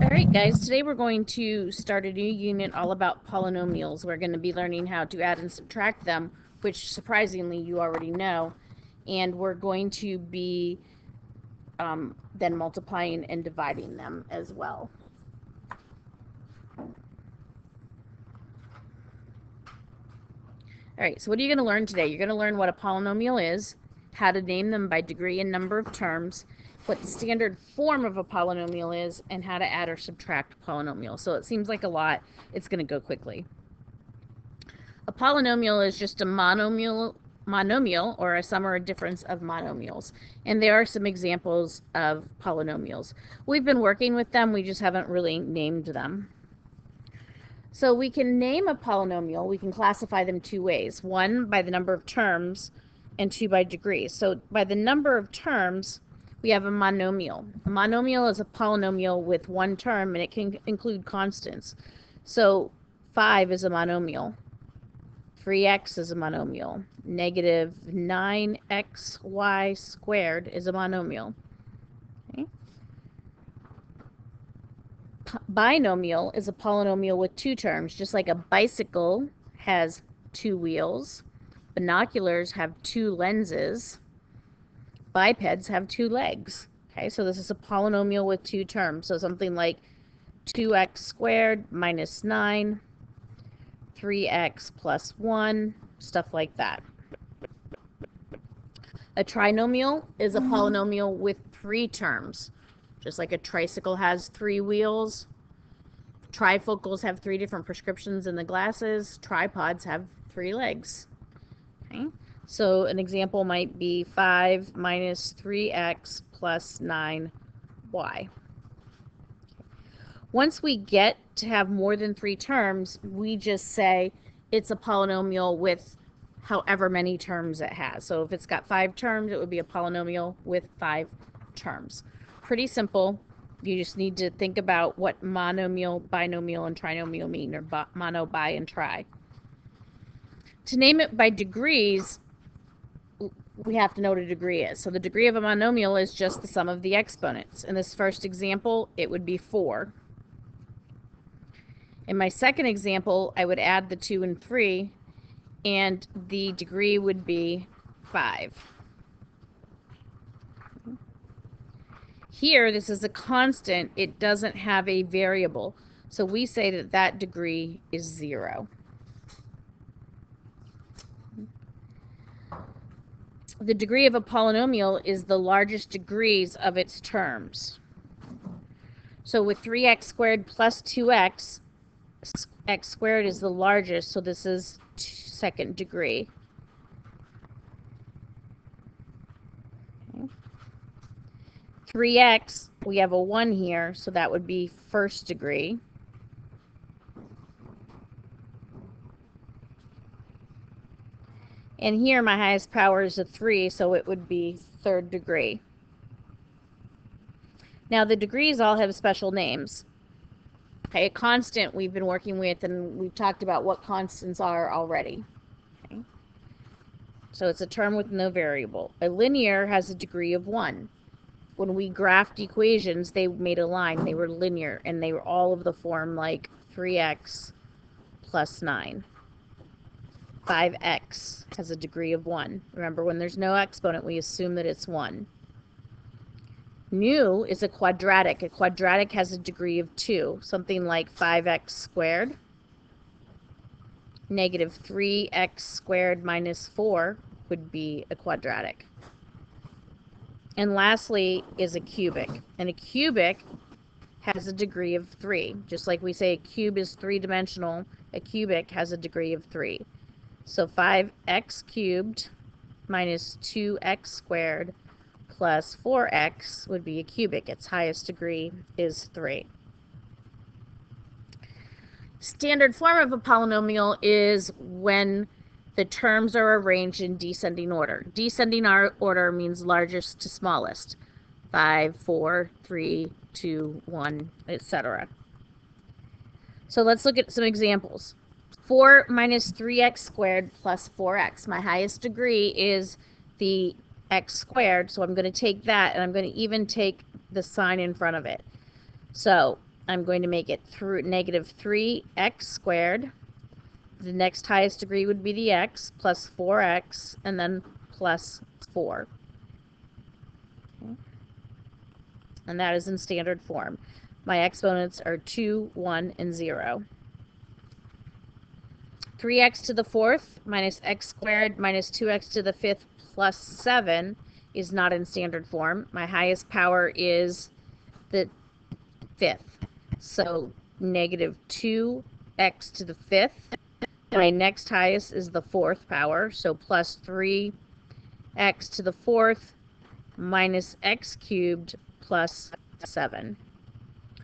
All right, guys, today we're going to start a new unit all about polynomials. We're going to be learning how to add and subtract them, which surprisingly you already know, and we're going to be then multiplying and dividing them as well. All right, so what are you going to learn today? You're going to learn what a polynomial is, how to name them by degree and number of terms, what the standard form of a polynomial is, and how to add or subtract a polynomial. So it seems like a lot. It's going to go quickly. A polynomial is just a monomial or a sum or a difference of monomials. And there are some examples of polynomials. We've been working with them, we just haven't really named them. So we can name a polynomial, we can classify them two ways. One, by the number of terms, and two, by degree. So by the number of terms, we have a monomial. A monomial is a polynomial with one term, and it can include constants. So 5 is a monomial. 3x is a monomial. Negative 9xy squared is a monomial. Okay. Binomial is a polynomial with two terms, just like a bicycle has two wheels, binoculars have two lenses, bipeds have two legs. Okay, so this is a polynomial with two terms. So something like 2x squared minus 9, 3x plus 1, stuff like that. A trinomial is a polynomial with three terms. Just like a tricycle has three wheels, trifocals have three different prescriptions in the glasses, tripods have three legs. Okay, so an example might be 5 minus 3x plus 9y. Once we get to have more than three terms, we just say it's a polynomial with however many terms it has. So if it's got 5 terms, it would be a polynomial with 5 terms. Pretty simple. You just need to think about what monomial, binomial, and trinomial mean, or mono, bi, and tri. To name it by degrees, we have to know what a degree is. So the degree of a monomial is just the sum of the exponents. In this first example, it would be 4. In my second example, I would add the 2 and 3, and the degree would be 5. Here, this is a constant. It doesn't have a variable. So we say that that degree is 0. The degree of a polynomial is the largest degrees of its terms. So with 3x squared plus 2x, x squared is the largest, so this is second degree. Okay. 3x, we have a 1 here, so that would be first degree. And here my highest power is a 3, so it would be third degree. Now the degrees all have special names. Okay, a constant we've been working with, and we've talked about what constants are already. Okay. So it's a term with no variable. A linear has a degree of 1. When we graphed equations, they made a line. They were linear, and they were all of the form like 3x plus 9. 5x has a degree of 1. Remember, when there's no exponent, we assume that it's 1. Nu is a quadratic. A quadratic has a degree of 2. Something like 5x squared. Negative 3x squared minus 4 would be a quadratic. And lastly is a cubic. And a cubic has a degree of 3. Just like we say a cube is 3-dimensional, a cubic has a degree of 3. So 5x cubed minus 2x squared plus 4x would be a cubic. Its highest degree is 3. Standard form of a polynomial is when the terms are arranged in descending order. Descending order means largest to smallest. 5, 4, 3, 2, 1, etc. So let's look at some examples. 4 minus 3x squared plus 4x. My highest degree is the x squared, so I'm going to take that, and I'm going to even take the sign in front of it. So I'm going to make it through negative 3x squared. The next highest degree would be the x, plus 4x, and then plus 4. Okay. And that is in standard form. My exponents are 2, 1, and 0. 3x to the 4th minus x squared minus 2x to the 5th plus 7 is not in standard form. My highest power is the 5th. So negative 2x to the 5th. My next highest is the 4th power, so plus 3x to the 4th minus x cubed plus 7.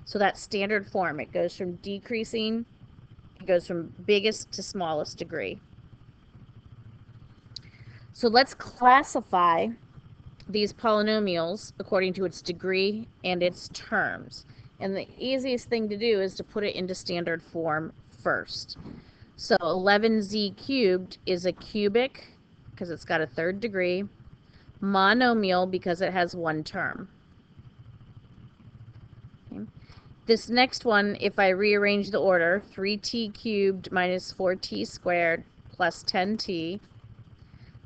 So that's standard form. It goes from decreasing, it goes from biggest to smallest degree. So let's classify these polynomials according to its degree and its terms. And the easiest thing to do is to put it into standard form first. So 11z cubed is a cubic because it's got a 3rd degree, monomial because it has 1 term. Okay. This next one, if I rearrange the order, 3t cubed minus 4t squared plus 10t,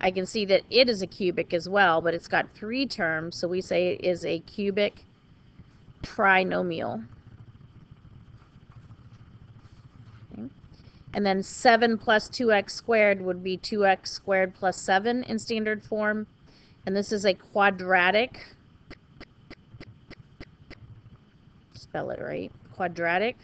I can see that it is a cubic as well, but it's got 3 terms, so we say it is a cubic trinomial. Okay. And then 7 plus 2x squared would be 2x squared plus 7 in standard form. And this is a quadratic, spell it right, quadratic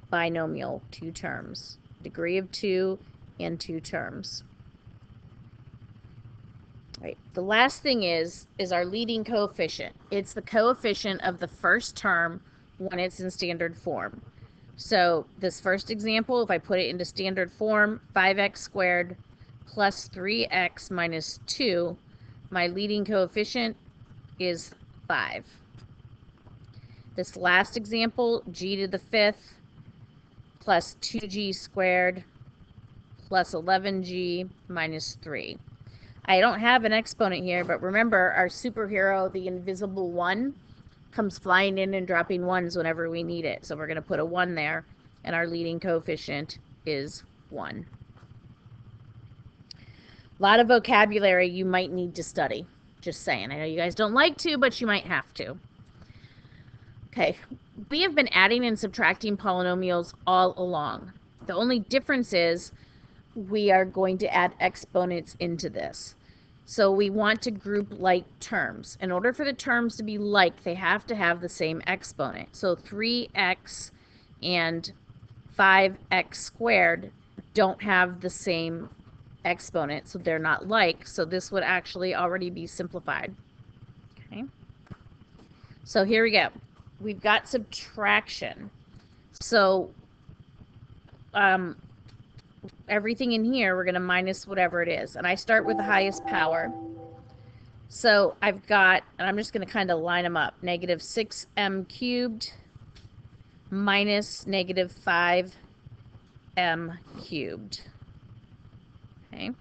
binomial, 2 terms, degree of 2 and 2 terms. Right. The last thing is our leading coefficient. It's the coefficient of the first term when it's in standard form. So this first example, if I put it into standard form, 5x squared plus 3x minus 2, my leading coefficient is 5. This last example, g to the 5th plus 2g squared plus 11g minus 3. I don't have an exponent here, but remember our superhero, the invisible 1, comes flying in and dropping 1s whenever we need it. So we're going to put a 1 there, and our leading coefficient is 1. A lot of vocabulary you might need to study. Just saying. I know you guys don't like to, but you might have to. Okay, we have been adding and subtracting polynomials all along. The only difference is we are going to add exponents into this. So we want to group like terms. In order for the terms to be like, they have to have the same exponent. So 3x and 5x squared don't have the same exponent, so they're not like. So this would actually already be simplified. Okay. So here we go. We've got subtraction. So everything in here, we're going to minus whatever it is. And I start with the highest power. So I've got, and I'm just going to kind of line them up, negative 6m cubed minus negative 5m cubed. Okay.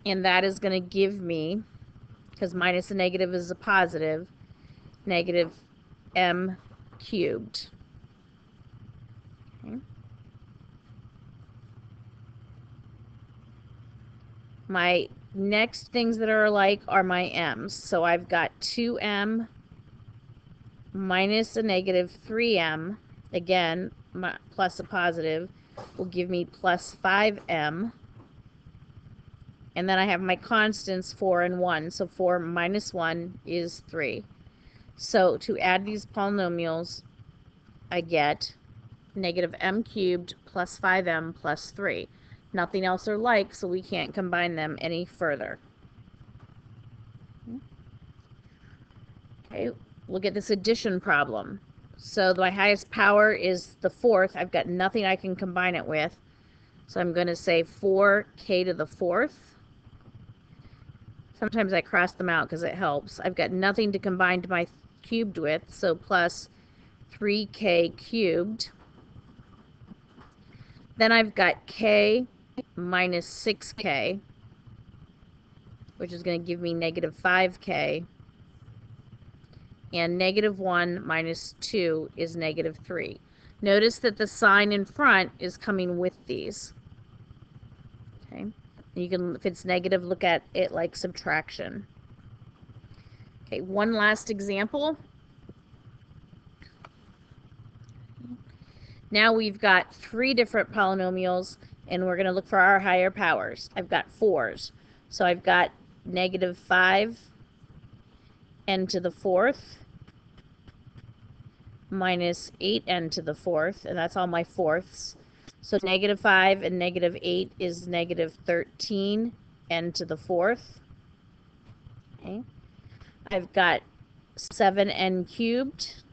And that is going to give me, because minus a negative is a positive, negative m cubed. Okay. My next things that are alike are my m's. So I've got 2m minus a negative 3m, again, plus a positive, will give me plus 5m. And then I have my constants, 4 and 1. So 4 minus 1 is 3. So to add these polynomials, I get negative m cubed plus 5m plus 3. Nothing else are like, so we can't combine them any further. Okay, look at this addition problem. So my highest power is the 4th. I've got nothing I can combine it with. So I'm going to say 4k to the 4th. Sometimes I cross them out because it helps. I've got nothing to combine my cubed with, so plus 3k cubed. Then I've got k minus 6k, which is going to give me negative 5k. And negative 1 minus 2 is negative 3. Notice that the sign in front is coming with these. Okay. You can, if it's negative, look at it like subtraction. Okay, one last example. Now we've got 3 different polynomials, and we're going to look for our higher powers. I've got 4s. So I've got negative 5 n to the 4th minus 8n to the 4th, and that's all my fourths. So negative 5 and negative 8 is negative 13 n to the 4th. Okay. I've got 7n cubed.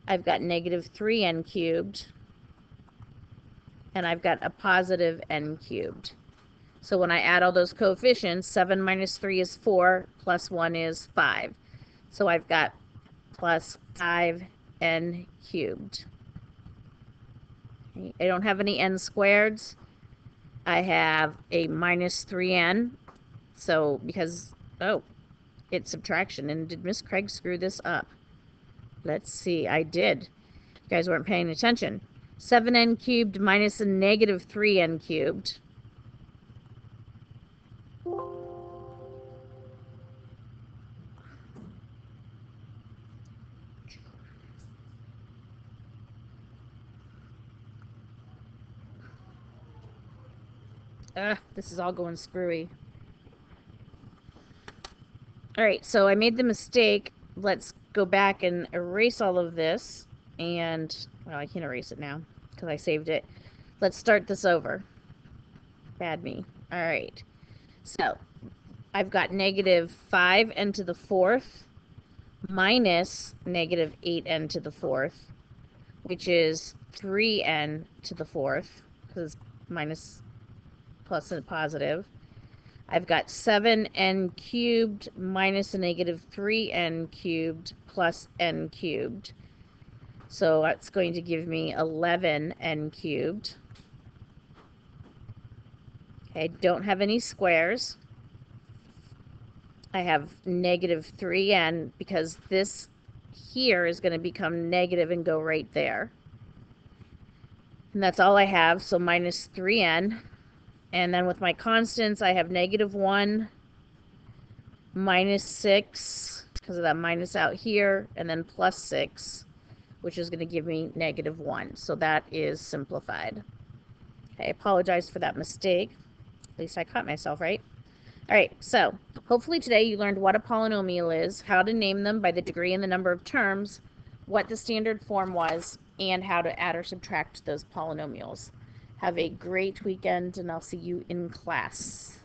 I've got negative 3n cubed. And I've got a positive n cubed. So when I add all those coefficients, 7 minus 3 is 4, plus 1 is 5. So I've got plus 5n cubed. Okay. I don't have any n squareds. I have a minus 3n. So because, oh, it's subtraction. And did Miss Craig screw this up? Let's see. I did. You guys weren't paying attention. 7n cubed minus a negative 3n cubed. This is all going screwy. Alright, so I made the mistake. Let's go back and erase all of this. And, well, I can't erase it now because I saved it. Let's start this over. Bad me. Alright. So, I've got negative 5n to the 4th minus negative 8n to the 4th, which is 3n to the 4th, because minus plus and positive. I've got 7n cubed minus a negative 3n cubed plus n cubed. So that's going to give me 11n cubed. Okay, don't have any squares. I have negative 3n because this here is going to become negative and go right there. And that's all I have, so minus 3n. And then with my constants, I have negative 1, minus 6, because of that minus out here, and then plus 6, which is going to give me negative 1. So that is simplified. Okay, I apologize for that mistake. At least I caught myself, right? All right, so hopefully today you learned what a polynomial is, how to name them by the degree and the number of terms, what the standard form was, and how to add or subtract those polynomials. Have a great weekend, and I'll see you in class.